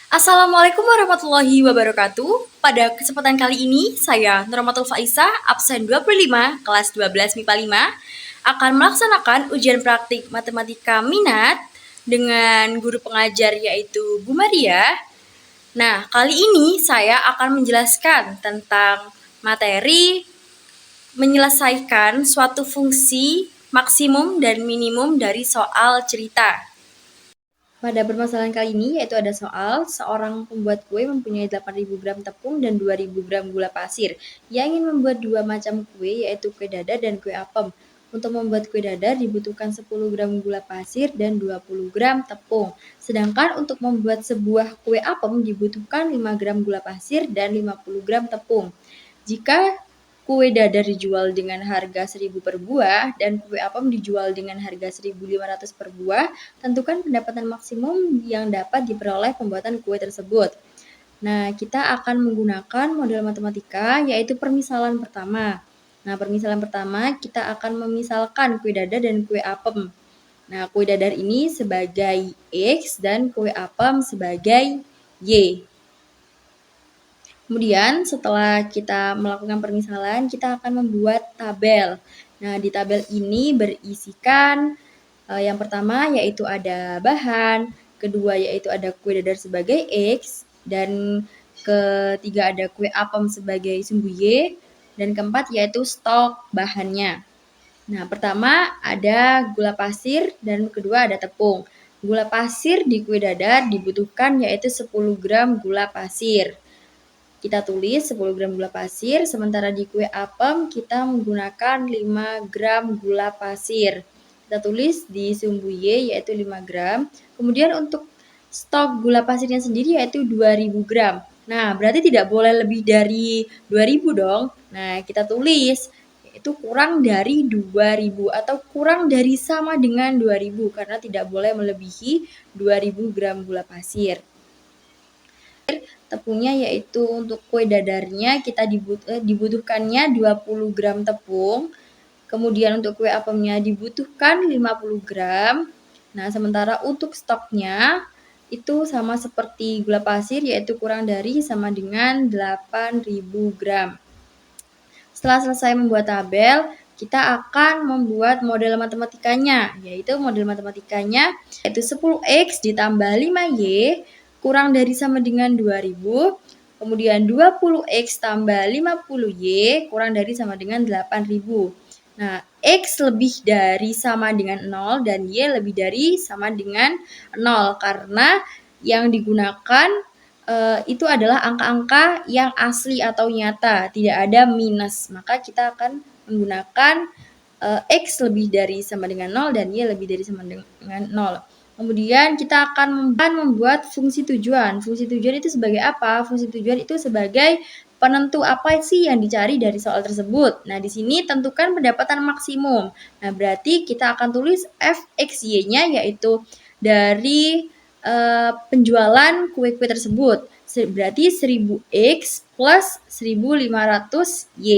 Assalamualaikum warahmatullahi wabarakatuh. Pada kesempatan kali ini, saya Nurmatul Faiza, absen 25, kelas 12 MIPA 5, akan melaksanakan ujian praktik matematika minat dengan guru pengajar yaitu Bu Maria. Nah, kali ini saya akan menjelaskan tentang materi menyelesaikan suatu fungsi maksimum dan minimum dari soal cerita. Pada permasalahan kali ini yaitu ada soal seorang pembuat kue mempunyai 8.000 gram tepung dan 2.000 gram gula pasir yang ingin membuat dua macam kue yaitu kue dadar dan kue apem. Untuk membuat kue dadar dibutuhkan 10 gram gula pasir dan 20 gram tepung. Sedangkan untuk membuat sebuah kue apem dibutuhkan 5 gram gula pasir dan 50 gram tepung. Jika kue dadar dijual dengan harga 1.000 per buah dan kue apem dijual dengan harga 1.500 per buah, tentukan pendapatan maksimum yang dapat diperoleh pembuatan kue tersebut. Nah, kita akan menggunakan model matematika yaitu permisalan pertama. Nah, permisalan pertama kita akan memisalkan kue dadar dan kue apem. Nah, kue dadar ini sebagai X dan kue apem sebagai Y. Kemudian setelah kita melakukan permisalan, kita akan membuat tabel. Nah, di tabel ini berisikan yang pertama yaitu ada bahan, kedua yaitu ada kue dadar sebagai X, dan ketiga ada kue apem sebagai sumbu Y, dan keempat yaitu stok bahannya. Nah, pertama ada gula pasir dan kedua ada tepung. Gula pasir di kue dadar dibutuhkan yaitu 10 gram gula pasir. Kita tulis 10 gram gula pasir, sementara di kue apem kita menggunakan 5 gram gula pasir. Kita tulis di sumbu Y yaitu 5 gram. Kemudian untuk stok gula pasirnya sendiri yaitu 2000 gram. Nah, berarti tidak boleh lebih dari 2000 dong. Nah, kita tulis itu kurang dari 2000 atau kurang dari sama dengan 2000 karena tidak boleh melebihi 2000 gram gula pasir. Tepungnya yaitu untuk kue dadarnya kita dibutuhkannya 20 gram tepung. Kemudian untuk kue apemnya dibutuhkan 50 gram. Nah, sementara untuk stoknya itu sama seperti gula pasir yaitu kurang dari sama dengan 8.000 gram. Setelah selesai membuat tabel, kita akan membuat model matematikanya, yaitu model matematikanya yaitu 10x ditambah 5y kurang dari sama dengan 2000, kemudian 20x tambah 50y kurang dari sama dengan 8000. Nah, x lebih dari sama dengan 0 dan y lebih dari sama dengan 0 karena yang digunakan itu adalah angka-angka yang asli atau nyata, tidak ada minus. Maka kita akan menggunakan X lebih dari sama dengan 0 dan Y lebih dari sama dengan 0. Kemudian kita akan membuat fungsi tujuan. Fungsi tujuan itu sebagai apa? Fungsi tujuan itu sebagai penentu apa sih yang dicari dari soal tersebut. Nah, di sini tentukan pendapatan maksimum. Nah, berarti kita akan tulis Fxy-nya yaitu dari penjualan kue-kue tersebut. Berarti 1000X plus 1500Y.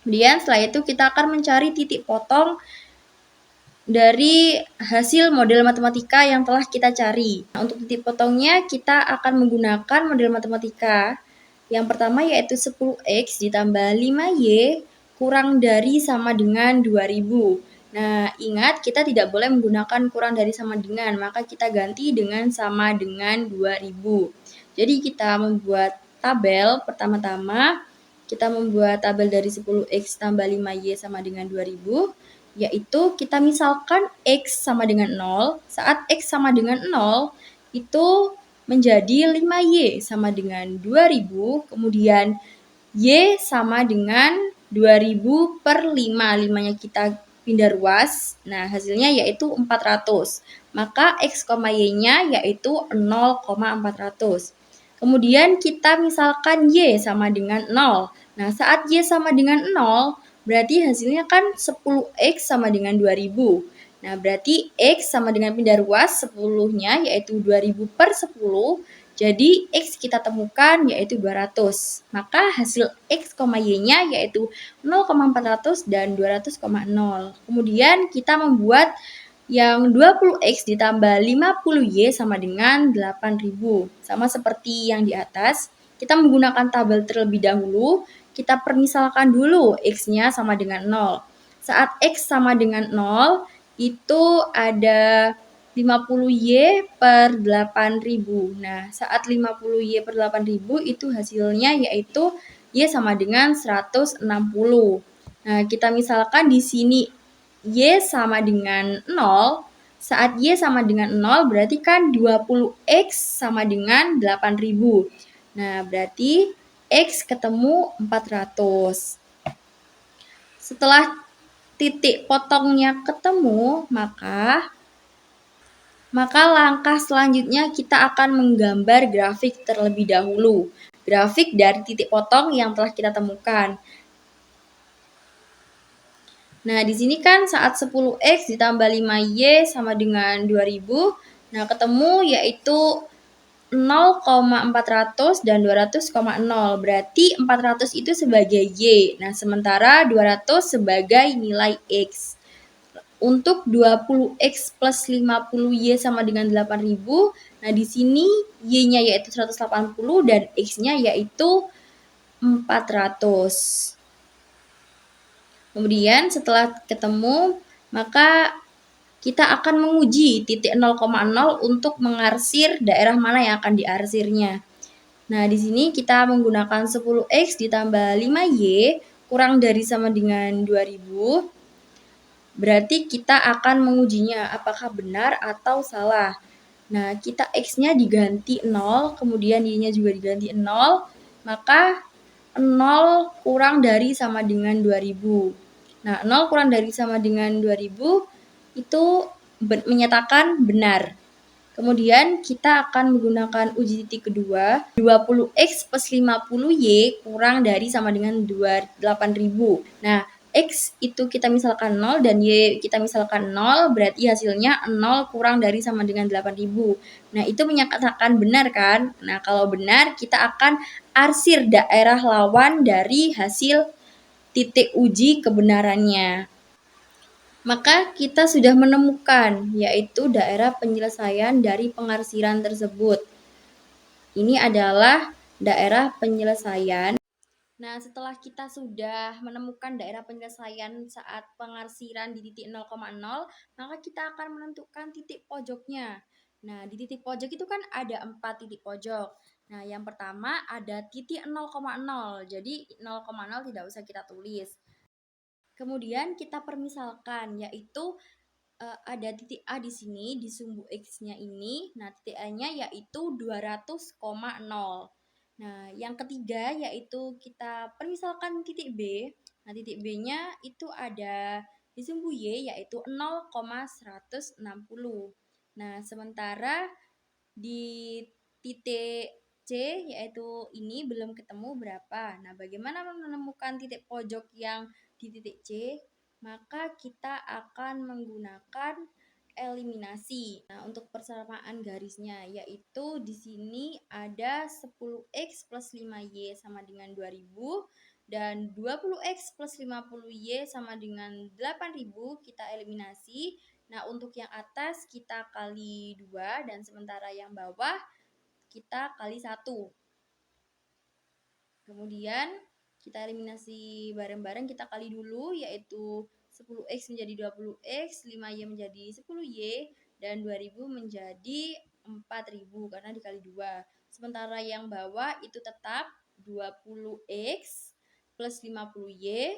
Kemudian setelah itu kita akan mencari titik potong dari hasil model matematika yang telah kita cari. Nah, untuk titik potongnya kita akan menggunakan model matematika. Yang pertama yaitu 10x ditambah 5y kurang dari sama dengan 2000. Nah, ingat kita tidak boleh menggunakan kurang dari sama dengan, maka kita ganti dengan sama dengan 2000. Jadi kita membuat tabel pertama-tama, kita membuat tabel dari 10x tambah 5y sama dengan 2000, yaitu kita misalkan X sama dengan 0, saat X sama dengan 0, itu menjadi 5Y sama dengan 2000, kemudian Y sama dengan 2000 per 5, 5-nya kita pindah ruas, nah hasilnya yaitu 400, maka X, Y-nya yaitu 0,400. Kemudian kita misalkan Y sama dengan 0, nah saat Y sama dengan 0, berarti hasilnya kan 10x sama dengan 2000. Nah, berarti x sama dengan pindah ruas 10-nya yaitu 2000 per 10. Jadi x kita temukan yaitu 200. Maka hasil x, y-nya yaitu 0,400 dan 200,0. Kemudian kita membuat Yang 20X ditambah 50Y sama dengan 8.000. Sama seperti yang di atas, kita menggunakan tabel terlebih dahulu, kita permisalkan dulu X-nya sama dengan 0. Saat X sama dengan 0, itu ada 50Y per 8.000. Nah, saat 50Y per 8.000 itu hasilnya yaitu Y sama dengan 160. Nah, kita misalkan di sini Y sama dengan 0, saat Y sama dengan 0 berarti kan 20X sama dengan 8.000. Nah, berarti X ketemu 400. Setelah titik potongnya ketemu, maka langkah selanjutnya kita akan menggambar grafik terlebih dahulu. Grafik dari titik potong yang telah kita temukan. Nah, di sini kan saat 10X ditambah 5Y sama dengan 2000, nah ketemu yaitu 0,400 dan 200,0. Berarti 400 itu sebagai Y. Nah, sementara 200 sebagai nilai X. Untuk 20X plus 50Y sama dengan 8000, nah di sini Y-nya yaitu 180 dan X-nya yaitu 400. Kemudian setelah ketemu, maka kita akan menguji titik 0,0 untuk mengarsir daerah mana yang akan diarsirnya. Nah, di sini kita menggunakan 10X ditambah 5Y kurang dari sama dengan 2000. Berarti kita akan mengujinya apakah benar atau salah. Nah, kita X-nya diganti 0, kemudian Y-nya juga diganti 0, maka 0 kurang dari sama dengan 2000. Nah, 0 kurang dari sama dengan 2000 itu menyatakan benar. Kemudian kita akan menggunakan uji titik kedua, 20X plus 50Y kurang dari sama dengan 8000. Nah, X itu kita misalkan 0 dan Y kita misalkan 0, berarti hasilnya 0 kurang dari sama dengan 8000. Nah, itu menyatakan benar kan? Nah, kalau benar kita akan arsir daerah lawan dari hasil titik uji kebenarannya. Maka kita sudah menemukan, yaitu daerah penyelesaian dari pengarsiran tersebut. Ini adalah daerah penyelesaian. Nah, setelah kita sudah menemukan daerah penyelesaian saat pengarsiran di titik 0,0, maka kita akan menentukan titik pojoknya. Nah, di titik pojok itu kan ada 4 titik pojok. Nah, yang pertama ada titik 0,0. Jadi 0,0 tidak usah kita tulis. Kemudian kita permisalkan, yaitu ada titik A di sini, di sumbu X-nya ini. Nah, titik A-nya yaitu 200,0. Nah, yang ketiga yaitu kita permisalkan titik B. Nah, titik B-nya itu ada di sumbu Y yaitu 0,160. Nah, sementara di titik C yaitu ini belum ketemu berapa. Nah, bagaimana menemukan titik pojok yang di titik C? Maka kita akan menggunakan eliminasi. Nah, untuk persamaan garisnya yaitu di sini ada 10X plus 5Y sama dengan 2000 dan 20X plus 50Y sama dengan 8000 kita eliminasi. Nah, untuk yang atas kita kali 2 dan sementara yang bawah kita kali 1. Kemudian kita eliminasi bareng-bareng, kita kali dulu yaitu 10X menjadi 20X, 5Y menjadi 10Y, dan 2000 menjadi 4000 karena dikali 2. Sementara yang bawah itu tetap 20X plus 50Y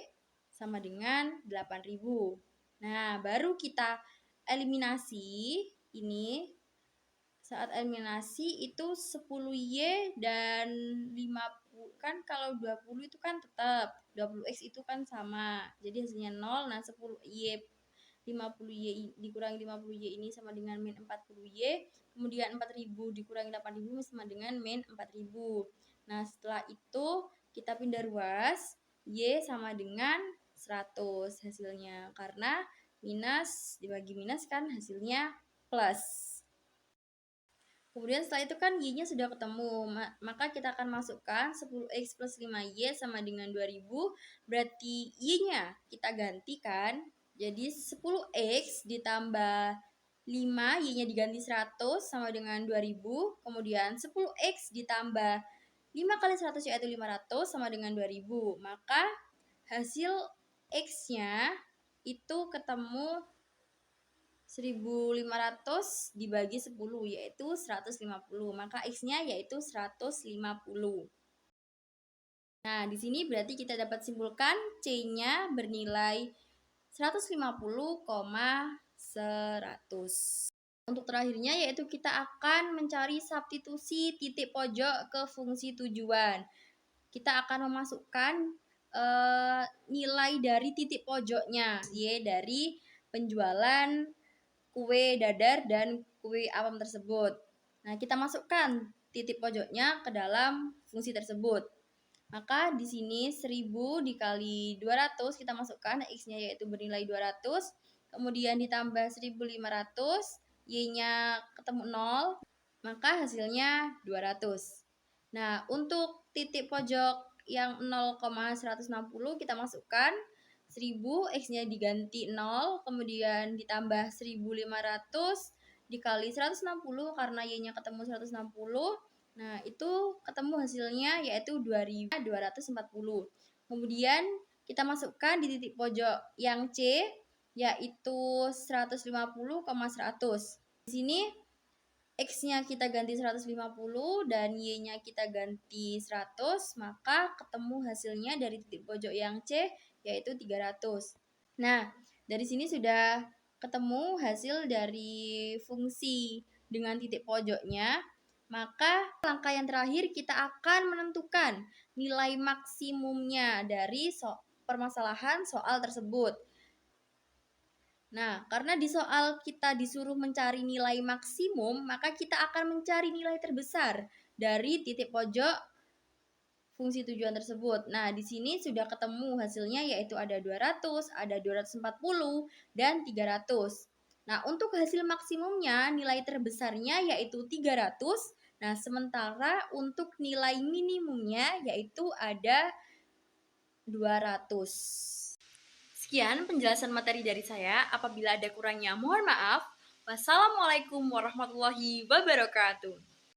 sama dengan 8000. Nah, baru kita eliminasi ini. Saat eliminasi itu 10Y dan 50, kan kalau 20 itu kan tetap 20X itu kan sama, jadi hasilnya 0. Nah, 10Y 50Y dikurangi 50Y ini sama dengan min 40Y, kemudian 4000 dikurangi 8000 sama dengan min 4000. Nah, setelah itu kita pindah ruas, Y sama dengan 100 hasilnya, karena minus dibagi minus kan hasilnya plus. Kemudian setelah itu kan Y-nya sudah ketemu, maka kita akan masukkan 10X plus 5Y sama dengan 2000, berarti Y-nya kita gantikan. Jadi 10x ditambah 5, y-nya diganti 100 sama dengan 2000. Kemudian 10x ditambah 5 kali 100 yaitu 500 sama dengan 2000. Maka hasil x-nya itu ketemu 1500 dibagi 10 yaitu 150. Maka x-nya yaitu 150. Nah, di sini berarti kita dapat simpulkan C-nya bernilai 150,100. Untuk terakhirnya yaitu kita akan mencari substitusi titik pojok ke fungsi tujuan. Kita akan memasukkan nilai dari titik pojoknya, y dari penjualan kue dadar dan kue apam tersebut. Nah, kita masukkan titik pojoknya ke dalam fungsi tersebut. Maka di sini 1000 dikali 200 kita masukkan, x-nya yaitu bernilai 200, kemudian ditambah 1500, y-nya ketemu 0, maka hasilnya 200. Nah, untuk titik pojok yang 0,160 kita masukkan 1000, x-nya diganti 0, kemudian ditambah 1500 dikali 160 karena y-nya ketemu 160. Nah, itu ketemu hasilnya yaitu 2240. Kemudian kita masukkan di titik pojok yang C yaitu 150,100. Di sini x-nya kita ganti 150 dan y-nya kita ganti 100, maka ketemu hasilnya dari titik pojok yang C yaitu 300. Nah, dari sini sudah ketemu hasil dari fungsi dengan titik pojoknya. Maka langkah yang terakhir kita akan menentukan nilai maksimumnya dari permasalahan soal tersebut. Nah, karena di soal kita disuruh mencari nilai maksimum, maka kita akan mencari nilai terbesar dari titik pojok fungsi tujuan tersebut. Nah, di sini sudah ketemu hasilnya yaitu ada 200, ada 240, dan 300. Nah, untuk hasil maksimumnya, nilai terbesarnya yaitu 300. Nah, sementara untuk nilai minimumnya yaitu ada 200. Sekian penjelasan materi dari saya. Apabila ada kurangnya, mohon maaf. Wassalamualaikum warahmatullahi wabarakatuh.